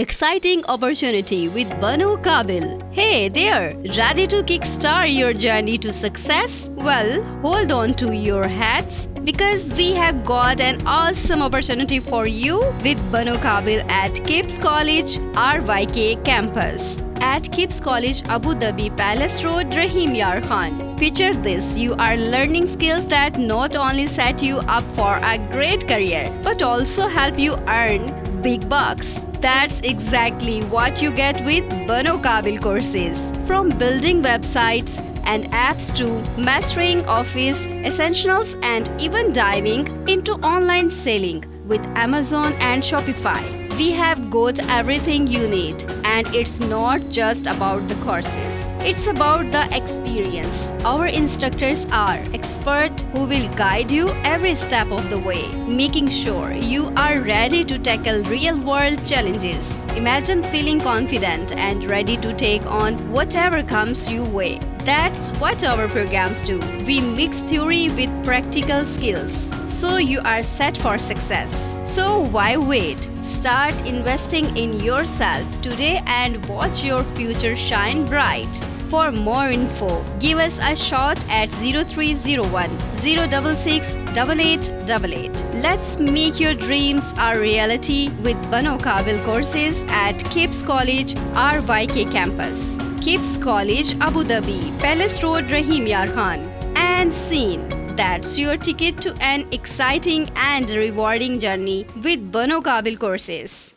Exciting opportunity with Bano Kabil. Hey there, ready to kickstart your journey to success? Well, hold on to your hats because we have got an awesome opportunity for you with Bano Kabil at KIPS College RYK campus. At KIPS College Abu Dhabi Palace Road, Rahim Yar Khan. Picture this, you are learning skills that not only set you up for a great career but also help you earn big bucks. That's exactly what you get with Bano Kabil courses. From building websites and apps to mastering office essentials and even diving into online selling with Amazon and Shopify. We have got everything you need, and it's not just about the courses. It's about the experience. Our instructors are experts who will guide you every step of the way, making sure you are ready to tackle real-world challenges. Imagine feeling confident and ready to take on whatever comes your way. That's what our programs do. We mix theory with practical skills, so you are set for success. So why wait? Start investing in yourself today and watch your future shine bright. For more info, give us a shot at 0301 066 8888. Let's make your dreams a reality with Bano Kabil courses at KIPS College RYK campus. KIPS College Abu Dhabi, Palace Road, Rahim Yar Khan. And scene. That's your ticket to an exciting and rewarding journey with Bano Kabil courses.